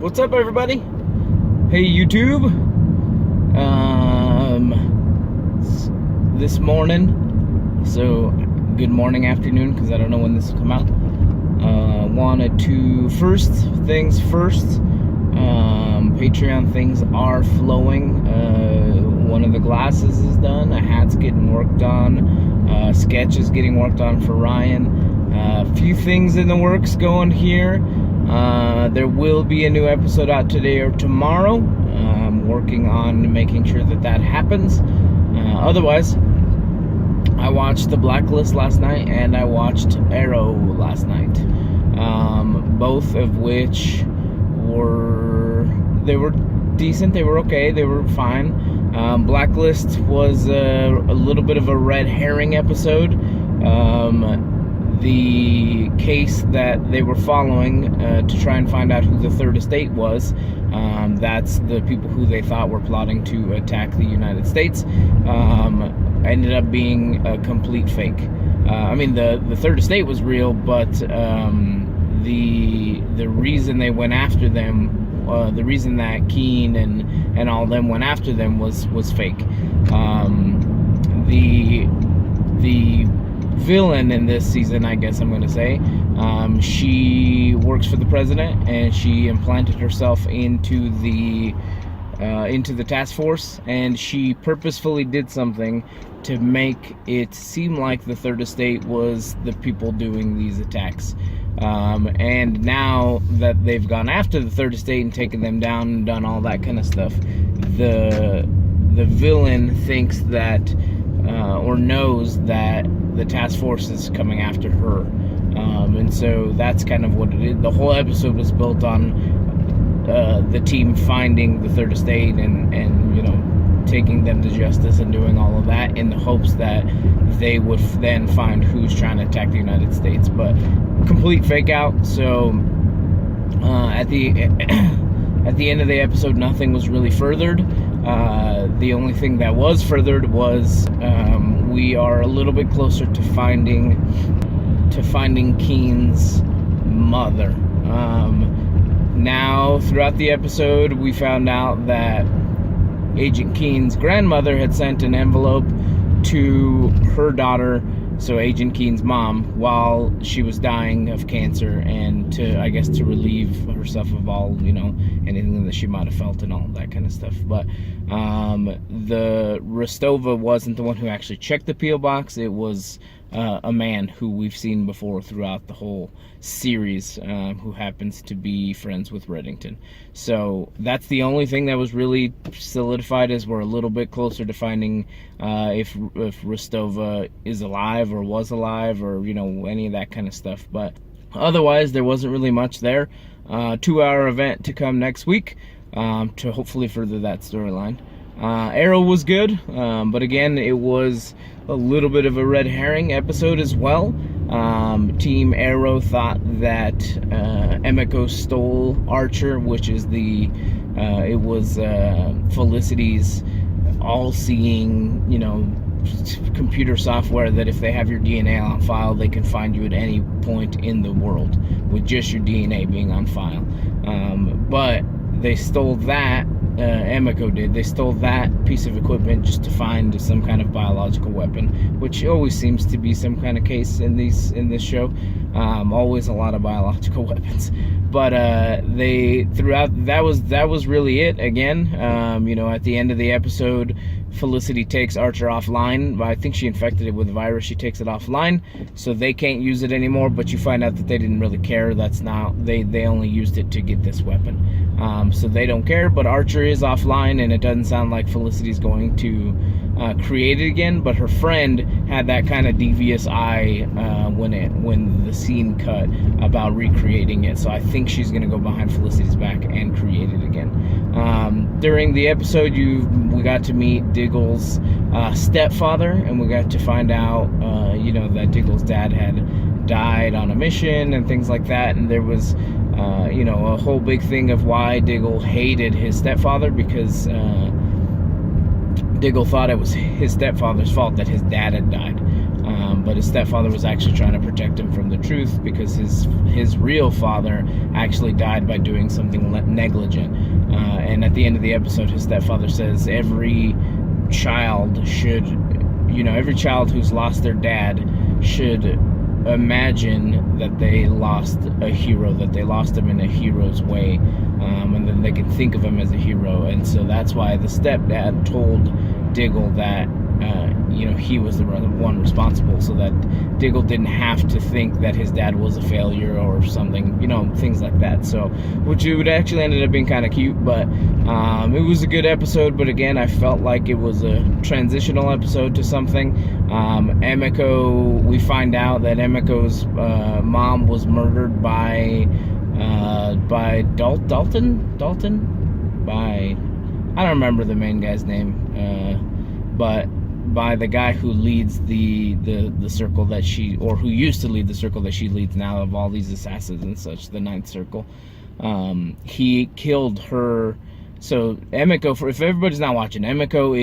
What's up, everybody? Hey, YouTube. This morning, so good morning, afternoon, because I don't know when this will come out. Wanted to, first things first, Patreon things are flowing. One of the glasses is done, a hat's getting worked on, sketch is getting worked on for Ryan. A few things in the works going here. There will be a new episode out today or tomorrow. I'm working on making sure that happens. Otherwise, I watched The Blacklist last night and I watched Arrow last night. Both of which were decent, they were okay, they were fine. Blacklist was a little bit of a red herring episode. The case that they were following to try and find out who the Third Estate was, that's the people who they thought were plotting to attack the United States, ended up being a complete fake. I mean, the Third Estate was real, but the reason they went after them, the reason that Keen and all them went after them was fake. The villain in this season, I guess I'm going to say, she works for the president, and she implanted herself into the task force, and she purposefully did something to make it seem like the Third Estate was the people doing these attacks. And now that they've gone after the Third Estate and taken them down and done all that kind of stuff, the villain thinks that or knows that the task force is coming after her, and so that's kind of what it is. The whole episode was built on the team finding the Third Estate and taking them to justice and doing all of that in the hopes that they would then find who's trying to attack the United States. But complete fake out. So at the end of the episode, nothing was really furthered. The only thing that was furthered was we are a little bit closer to finding Keen's mother. Now, throughout the episode, we found out that Agent Keen's grandmother had sent an envelope to her daughter, so Agent Keen's mom, while she was dying of cancer, and to relieve herself of all, anything that she might have felt and all that kind of stuff. But the Rostova wasn't the one who actually checked the P.O. box. It was a man who we've seen before throughout the whole series, who happens to be friends with Reddington. So that's the only thing that was really solidified, as we're a little bit closer to finding if Rostova is alive or was alive, or any of that kind of stuff. But otherwise, there wasn't really much there. 2-hour event to come next week to hopefully further that storyline. Arrow was good, but again, it was a little bit of a red herring episode as well. Team Arrow thought that Emiko stole Archer, which is it was Felicity's all-seeing, computer software that if they have your DNA on file, they can find you at any point in the world with just your DNA being on file. But they stole that. Emiko did. They stole that piece of equipment just to find some kind of biological weapon, which always seems to be some kind of case in this show. Always a lot of biological weapons. But that was really it. Again, at the end of the episode, Felicity takes Archer offline. I think she infected it with a virus. She takes it offline, so they can't use it anymore. But you find out that they didn't really care. That's not, they only used it to get this weapon. So they don't care. But Archer is offline, and it doesn't sound like Felicity's going to create it again. But her friend had that kind of devious eye when the scene cut about recreating it. So I think she's going to go behind Felicity's back and create it again. During the episode, we got to meet Diggle's stepfather, and we got to find out, that Diggle's dad had died on a mission and things like that. And there was, a whole big thing of why Diggle hated his stepfather, because Diggle thought it was his stepfather's fault that his dad had died. But but his stepfather was actually trying to protect him from the truth, because his real father actually died by doing something negligent. And at the end of the episode, his stepfather says every child who's lost their dad should imagine that they lost a hero, that they lost him in a hero's way, and then they can think of him as a hero. And so that's why the stepdad told Diggle that he was the one responsible, so that Diggle didn't have to think that his dad was a failure or something, things like that. So, which it actually ended up being kind of cute, but it was a good episode. But again, I felt like it was a transitional episode to something. Emiko, we find out that Emiko's mom was murdered by Dalton, by, I don't remember the main guy's name, but by the guy who leads the circle that she, or who used to lead the circle that she leads now, of all these assassins and such, the Ninth Circle. He killed her. So Emiko, if everybody's not watching, Emiko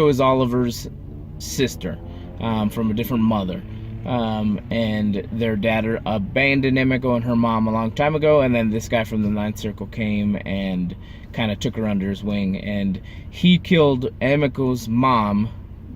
is Oliver's sister, from a different mother. And their dad abandoned Emiko and her mom a long time ago, and then this guy from the Ninth Circle came and kind of took her under his wing, and he killed Emiko's mom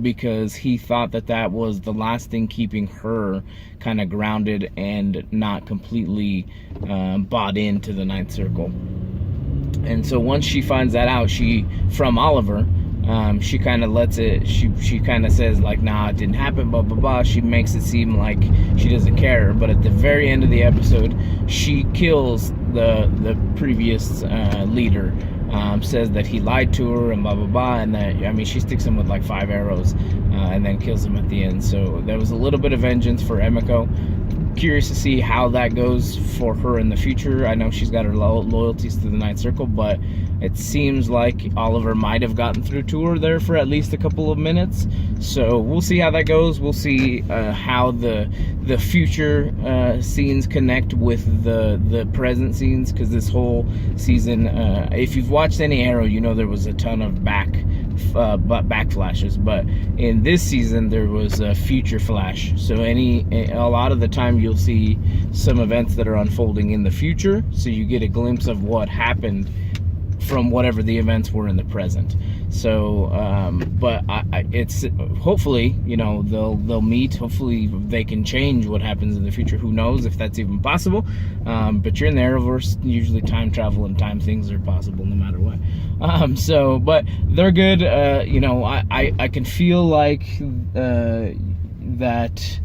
because he thought that was the last thing keeping her kind of grounded and not completely bought into the Ninth Circle. And so once she finds that out, from Oliver, she kind of lets it, she kind of says like, nah, it didn't happen, blah blah blah. She makes it seem like she doesn't care, but at the very end of the episode, she kills the previous leader, says that he lied to her and blah blah blah, and that, she sticks him with like 5 arrows, and then kills him at the end. So there was a little bit of vengeance for Emiko. Curious to see how that goes for her in the future. I know she's got her loyalties to the Ninth Circle, but it seems like Oliver might have gotten through to her there for at least a couple of minutes. So we'll see how that goes. We'll see how the future scenes connect with the present scenes, because this whole season, if you've watched any Arrow, there was a ton of back flashes, but in this season there was a future flash. So a lot of the time you'll see some events that are unfolding in the future, so you get a glimpse of what happened from whatever the events were in the present. So but it's hopefully they'll meet. Hopefully they can change what happens in the future. Who knows if that's even possible, but you're in the Arrowverse, usually time travel and time things are possible no matter what. But they're good. I can feel like that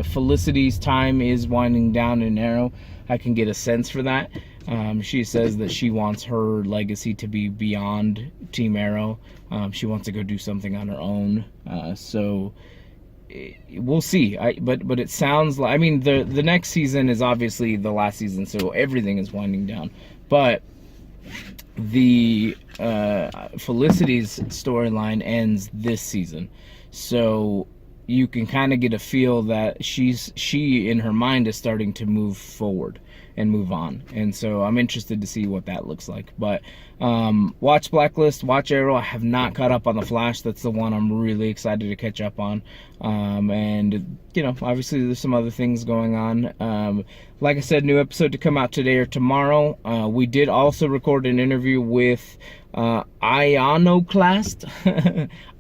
Felicity's time is winding down in Arrow. I can get a sense for that. She says that she wants her legacy to be beyond Team Arrow. She wants to go do something on her own. So we'll see. But it sounds like, the next season is obviously the last season, so everything is winding down. But the Felicity's storyline ends this season, so you can kind of get a feel that she in her mind is starting to move forward and move on. And so I'm interested to see what that looks like. But watch Blacklist, watch Arrow. I have not caught up on The Flash. That's the one I'm really excited to catch up on. And obviously there's some other things going on. Like I said, new episode to come out today or tomorrow. We did also record an interview with Iconoclast.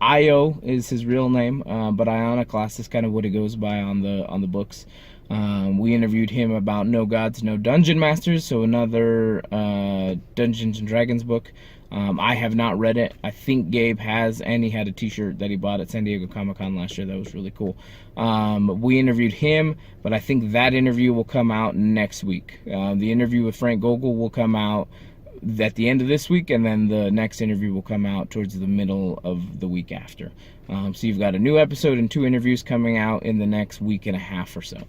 Io is his real name, but Iconoclast is kind of what it goes by on the books. We interviewed him about No Gods, No Dungeon Masters, so another Dungeons and Dragons book. I have not read it. I think Gabe has, and he had a t-shirt that he bought at San Diego Comic-Con last year that was really cool. We interviewed him, but I think that interview will come out next week. The interview with Frank Gogol will come out at the end of this week, and then the next interview will come out towards the middle of the week after. So you've got a new episode and 2 interviews coming out in the next week and a half or so.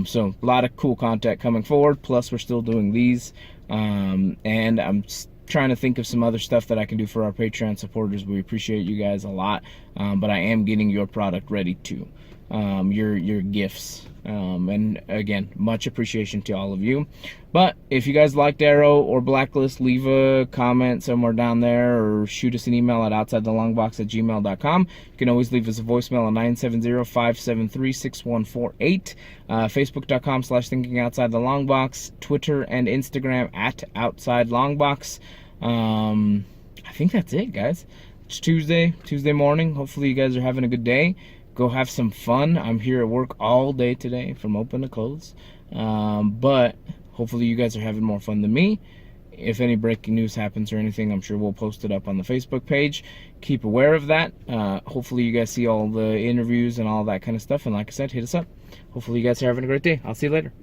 So a lot of cool content coming forward, plus we're still doing these, and I'm trying to think of some other stuff that I can do for our Patreon supporters. We appreciate you guys a lot, but I am getting your product ready too. your gifts. And again, much appreciation to all of you. But if you guys liked Arrow or Blacklist, leave a comment somewhere down there, or shoot us an email at outsidethelongbox@gmail.com. You can always leave us a voicemail at 970-573-6148. Facebook.com/thinkingoutsidethelongbox. Twitter and Instagram at outsidelongbox. I think that's it, guys. It's Tuesday morning. Hopefully you guys are having a good day. Go have some fun. I'm here at work all day today from open to close. But hopefully you guys are having more fun than me. If any breaking news happens or anything, I'm sure we'll post it up on the Facebook page. Keep aware of that. Hopefully you guys see all the interviews and all that kind of stuff. And like I said, hit us up. Hopefully you guys are having a great day. I'll see you later.